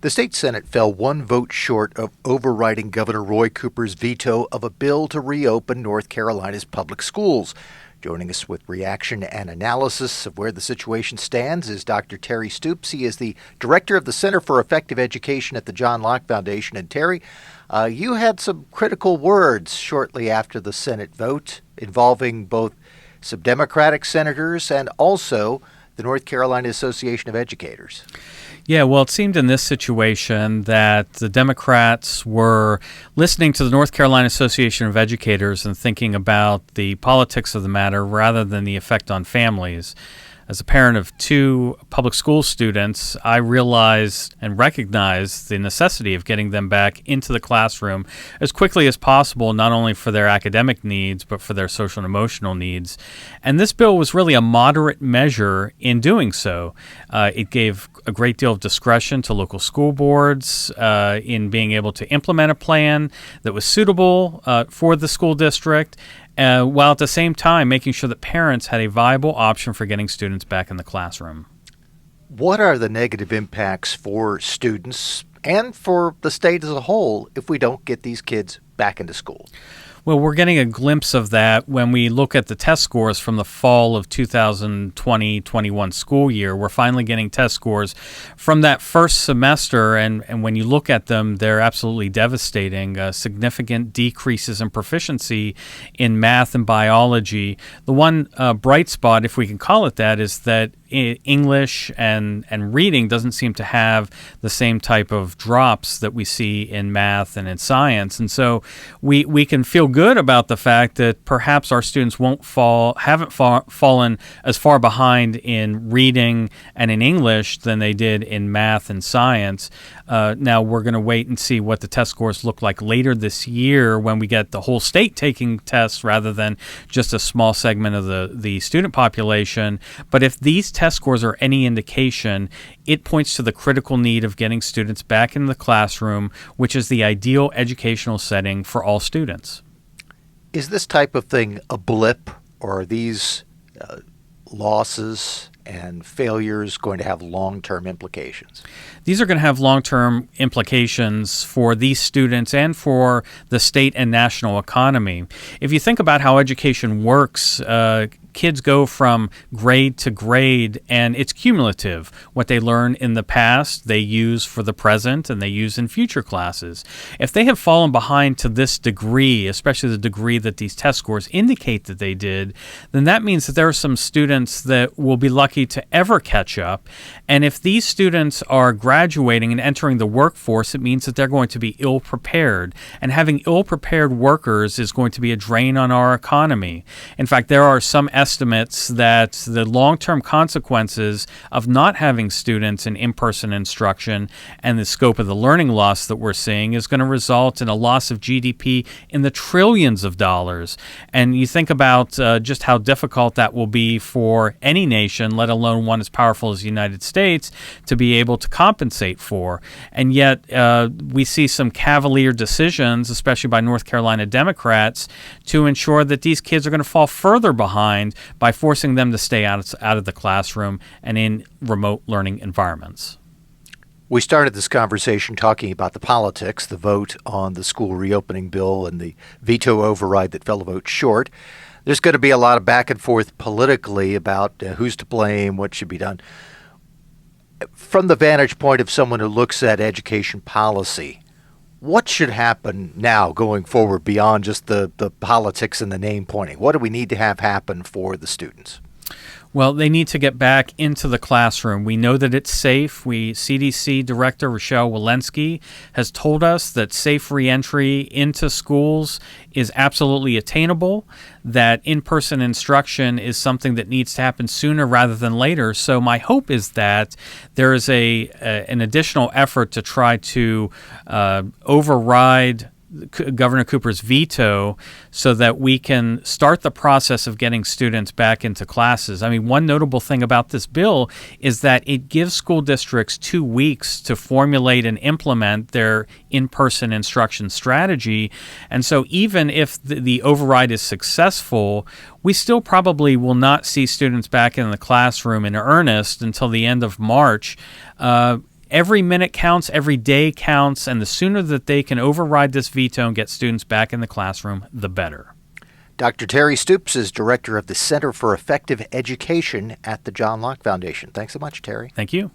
The state Senate fell one vote short of overriding Governor Roy Cooper's veto of a bill to reopen North Carolina's public schools. Joining us with reaction and analysis of where the situation stands is Dr. Terry Stoops. He is the director of the Center for Effective Education at the John Locke Foundation. And Terry, you had some critical words shortly after the Senate vote involving both some Democratic senators and also the North Carolina Association of Educators. Yeah, well, it seemed in this situation that the Democrats were listening to the North Carolina Association of Educators and thinking about the politics of the matter rather than the effect on families. As a parent of two public school students, I realized and recognized the necessity of getting them back into the classroom as quickly as possible, not only for their academic needs, but for their social and emotional needs. And this bill was really a moderate measure in doing so. It gave a great deal of discretion to local school boards in being able to implement a plan that was suitable for the school district, while at the same time making sure that parents had a viable option for getting students back in the classroom. What are the negative impacts for students and for the state as a whole if we don't get these kids back into school? Well, we're getting a glimpse of that when we look at the test scores from the fall of 2020-21 school year. We're finally getting test scores from that first semester, and when you look at them, they're absolutely devastating. Significant decreases in proficiency in math and biology. The one bright spot, if we can call it that, is that English and reading doesn't seem to have the same type of drops that we see in math and in science. And so we can feel good about the fact that perhaps our students haven't fallen as far behind in reading and in English than they did in math and science. Now we're going to wait and see what the test scores look like later this year when we get the whole state taking tests rather than just a small segment of the student population. But if these test scores are any indication, it points to the critical need of getting students back in the classroom, which is the ideal educational setting for all students. Is this type of thing a blip, or are these losses and failures going to have long-term implications? These are going to have long-term implications for these students and for the state and national economy. If you think about how education works, kids go from grade to grade, and it's cumulative. What they learn in the past, they use for the present, and they use in future classes. If they have fallen behind to this degree, especially the degree that these test scores indicate that they did, then that means that there are some students that will be lucky to ever catch up. And if these students are graduating and entering the workforce, it means that they're going to be ill-prepared. And having ill-prepared workers is going to be a drain on our economy. In fact, there are some estimates that the long-term consequences of not having students in in-person instruction and the scope of the learning loss that we're seeing is going to result in a loss of GDP in the trillions of dollars. And you think about just how difficult that will be for any nation, let alone one as powerful as the United States, to be able to compensate for. And yet we see some cavalier decisions, especially by North Carolina Democrats, to ensure that these kids are going to fall further behind by forcing them to stay out of the classroom and in remote learning environments. We started this conversation talking about the politics, the vote on the school reopening bill and the veto override that fell a vote short. There's going to be a lot of back and forth politically about who's to blame, what should be done. From the vantage point of someone who looks at education policy, what should happen now going forward beyond just the politics and the name pointing? What do we need to have happen for the students? Well, they need to get back into the classroom. We know that it's safe. CDC Director Rochelle Walensky has told us that safe reentry into schools is absolutely attainable, that in-person instruction is something that needs to happen sooner rather than later. So my hope is that there is an additional effort to try to override Governor Cooper's veto so that we can start the process of getting students back into classes. I mean, one notable thing about this bill is that it gives school districts 2 weeks to formulate and implement their in-person instruction strategy. And so even if the override is successful, we still probably will not see students back in the classroom in earnest until the end of March. Every minute counts, every day counts, and the sooner that they can override this veto and get students back in the classroom, the better. Dr. Terry Stoops is director of the Center for Effective Education at the John Locke Foundation. Thanks so much, Terry. Thank you.